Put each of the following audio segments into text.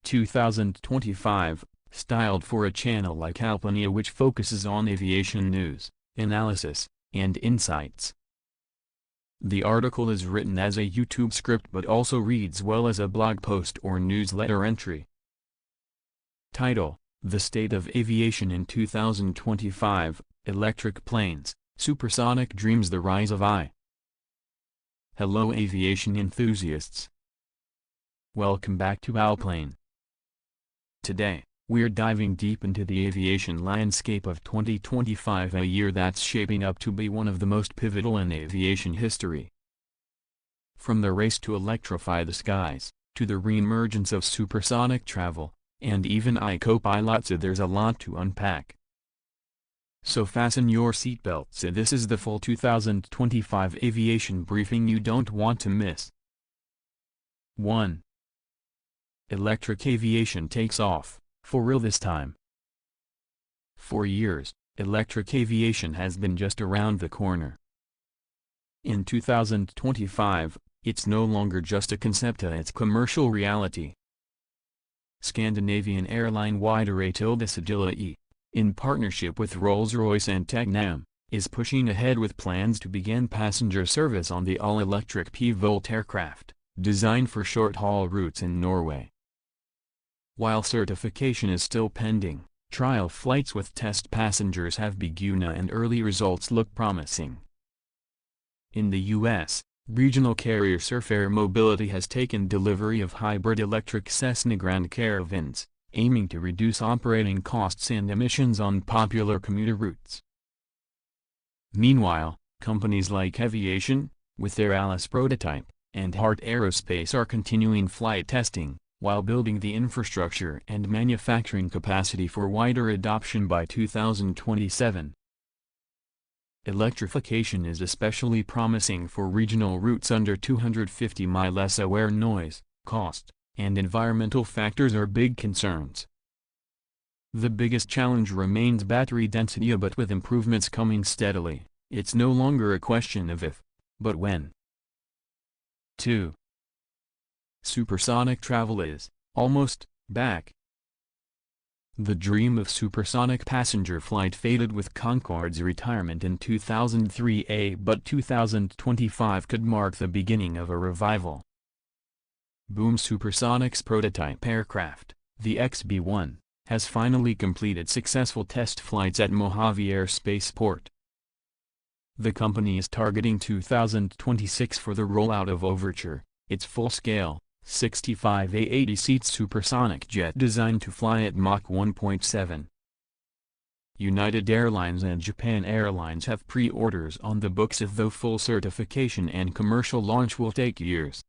2025, styled for a channel like Allplane, which focuses on aviation news, analysis, and insights. The article is written as a YouTube script but also reads well as a blog post or newsletter entry. Title: The State of Aviation in 2025, Electric Planes, Supersonic Dreams, the Rise of AI. Hello aviation enthusiasts. Welcome back to Allplane. Today, we're diving deep into the aviation landscape of 2025, a year that's shaping up to be one of the most pivotal in aviation history. From the race to electrify the skies, to the re-emergence of supersonic travel, and even AI co-pilots, there's a lot to unpack. So fasten your seatbelts, this is the full 2025 aviation briefing you don't want to miss. 1. Electric aviation takes off, for real this time. For years, electric aviation has been just around the corner. In 2025, it's no longer just a concept, it's commercial reality. Scandinavian airline Widerøe, in partnership with Rolls-Royce and Technam, is pushing ahead with plans to begin passenger service on the all-electric P-Volt aircraft, designed for short-haul routes in Norway. While certification is still pending, trial flights with test passengers have begun and early results look promising. In the U.S., regional carrier Surf Air Mobility has taken delivery of hybrid electric Cessna Grand Caravans, aiming to reduce operating costs and emissions on popular commuter routes. Meanwhile, companies like Aviation, with their Alice prototype, and Heart Aerospace are continuing flight testing, while building the infrastructure and manufacturing capacity for wider adoption by 2027. Electrification is especially promising for regional routes under 250 miles, where noise, cost, and environmental factors are big concerns. The biggest challenge remains battery density, but with improvements coming steadily, it's no longer a question of if, but when. 2. Supersonic travel is, almost, back. The dream of supersonic passenger flight faded with Concorde's retirement in 2003, but 2025 could mark the beginning of a revival. Boom Supersonic's prototype aircraft, the XB-1, has finally completed successful test flights at Mojave Air Spaceport. The company is targeting 2026 for the rollout of Overture, its full-scale, 65 A80-seat supersonic jet designed to fly at Mach 1.7. United Airlines and Japan Airlines have pre-orders on the books, though full certification and commercial launch will take years.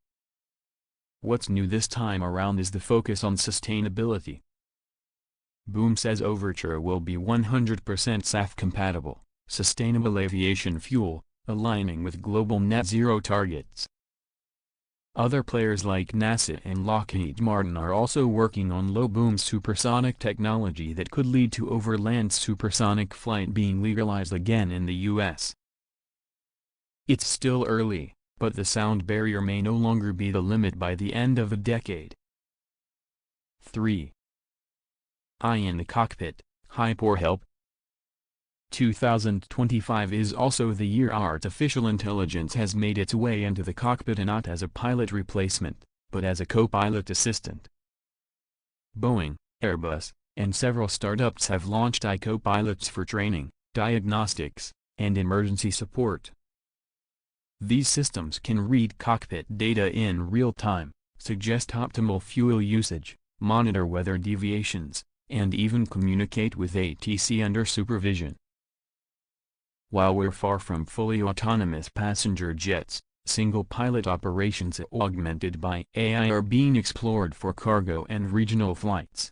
What's new this time around is the focus on sustainability. Boom says Overture will be 100% SAF-compatible, sustainable aviation fuel, aligning with global net zero targets. Other players like NASA and Lockheed Martin are also working on low-boom supersonic technology that could lead to overland supersonic flight being legalized again in the U.S. It's still early, but the sound barrier may no longer be the limit by the end of the decade. 3. AI in the cockpit, hype or help? 2025 is also the year artificial intelligence has made its way into the cockpit, and not as a pilot replacement, but as a co-pilot assistant. Boeing, Airbus, and several startups have launched AI co-pilots for training, diagnostics, and emergency support. These systems can read cockpit data in real time, suggest optimal fuel usage, monitor weather deviations, and even communicate with ATC under supervision. While we're far from fully autonomous passenger jets, single-pilot operations augmented by AI are being explored for cargo and regional flights.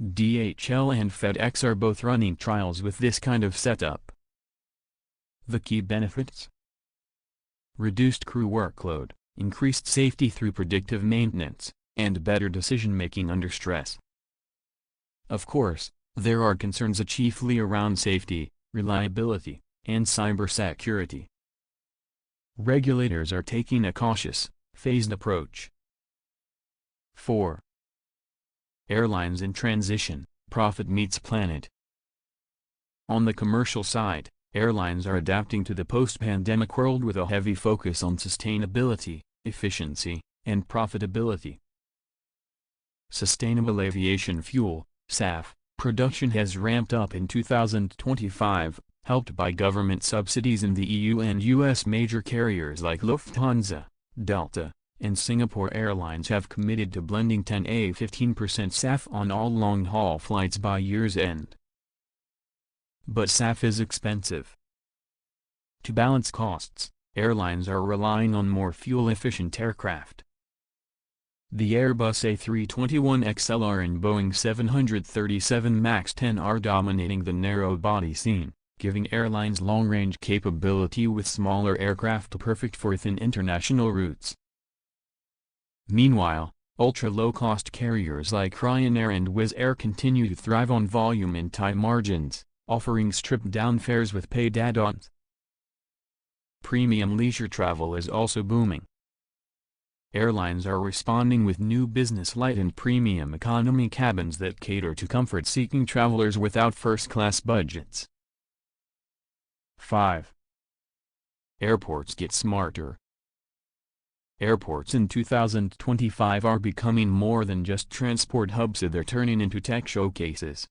DHL and FedEx are both running trials with this kind of setup. The key benefits? Reduced crew workload, increased safety through predictive maintenance, and better decision-making under stress. Of course, there are concerns chiefly around safety, reliability, and cybersecurity. Regulators are taking a cautious, phased approach. 4. Airlines in transition, profit meets planet. On the commercial side, airlines are adapting to the post-pandemic world with a heavy focus on sustainability, efficiency, and profitability. Sustainable aviation fuel, SAF, production has ramped up in 2025, helped by government subsidies in the EU and US. Major carriers like Lufthansa, Delta, and Singapore Airlines have committed to blending 10–15% SAF on all long-haul flights by year's end. But SAF is expensive. To balance costs, airlines are relying on more fuel-efficient aircraft. The Airbus A321XLR and Boeing 737 MAX 10 are dominating the narrow-body scene, giving airlines long-range capability with smaller aircraft perfect for thin international routes. Meanwhile, ultra-low-cost carriers like Ryanair and Wizz Air continue to thrive on volume and tight margins, offering stripped-down fares with paid add-ons. Premium leisure travel is also booming. Airlines are responding with new business light and premium economy cabins that cater to comfort-seeking travelers without first-class budgets. 5. Airports get smarter. Airports in 2025 are becoming more than just transport hubs, they're turning into tech showcases.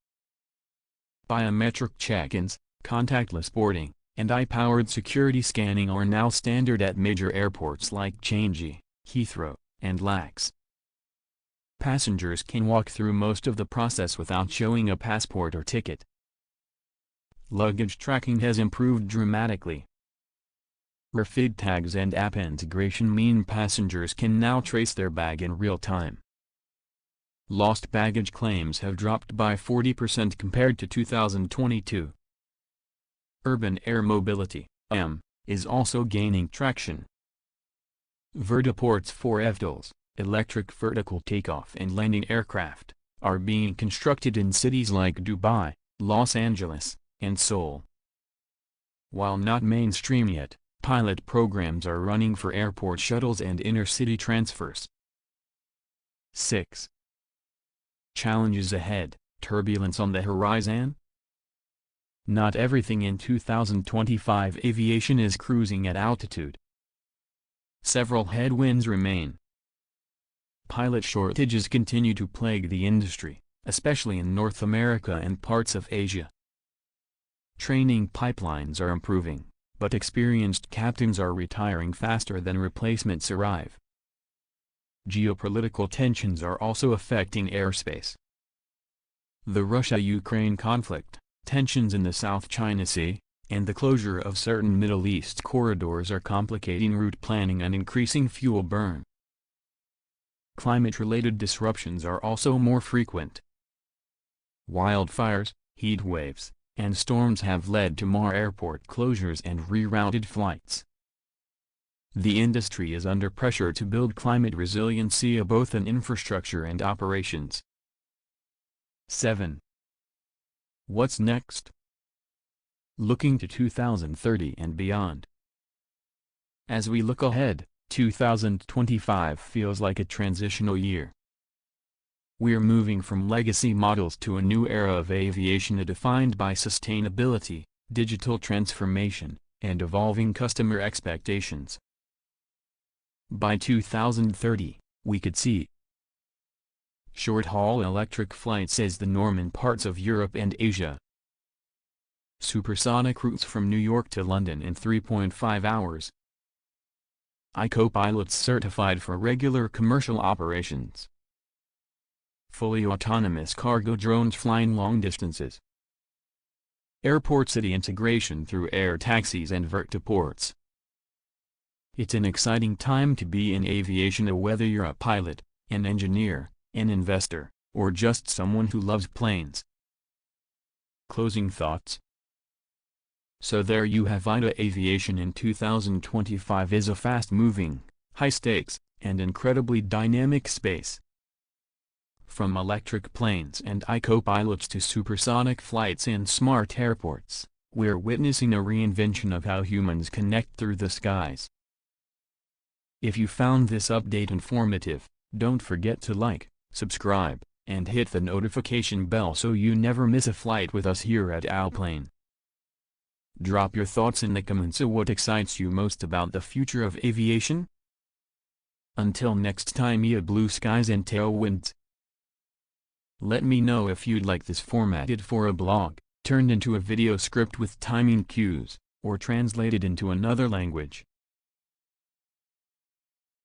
Biometric check-ins, contactless boarding, and AI-powered security scanning are now standard at major airports like Changi, Heathrow, and LAX. Passengers can walk through most of the process without showing a passport or ticket. Luggage tracking has improved dramatically. RFID tags and app integration mean passengers can now trace their bag in real time. Lost baggage claims have dropped by 40% compared to 2022. Urban air mobility, is also gaining traction. Vertiports for eVTOLs, electric vertical takeoff and landing aircraft, are being constructed in cities like Dubai, Los Angeles, and Seoul. While not mainstream yet, pilot programs are running for airport shuttles and inner-city transfers. 6. Challenges ahead, turbulence on the horizon? Not everything in 2025 aviation is cruising at altitude. Several headwinds remain. Pilot shortages continue to plague the industry, especially in North America and parts of Asia. Training pipelines are improving, but experienced captains are retiring faster than replacements arrive. Geopolitical tensions are also affecting airspace. The Russia-Ukraine conflict, tensions in the South China Sea, and the closure of certain Middle East corridors are complicating route planning and increasing fuel burn. Climate-related disruptions are also more frequent. Wildfires, heat waves, and storms have led to more airport closures and rerouted flights. The industry is under pressure to build climate resiliency both in infrastructure and operations. 7. What's next? Looking to 2030 and beyond. As we look ahead, 2025 feels like a transitional year. We're moving from legacy models to a new era of aviation defined by sustainability, digital transformation, and evolving customer expectations. By 2030, we could see short-haul electric flights as the norm in parts of Europe and Asia. Supersonic routes from New York to London in 3.5 hours. Co-pilots certified for regular commercial operations. Fully autonomous cargo drones flying long distances. Airport city integration through air taxis and vertiports. It's an exciting time to be in aviation, whether you're a pilot, an engineer, an investor, or just someone who loves planes. Closing thoughts. So there you have it. Aviation in 2025 is a fast-moving, high-stakes, and incredibly dynamic space. From electric planes and co-pilots to supersonic flights and smart airports, we're witnessing a reinvention of how humans connect through the skies. If you found this update informative, don't forget to like, subscribe, and hit the notification bell so you never miss a flight with us here at Allplane. Drop your thoughts in the comments of what excites you most about the future of aviation. Until next time, blue skies and tailwinds. Let me know if you'd like this formatted for a blog, turned into a video script with timing cues, or translated into another language.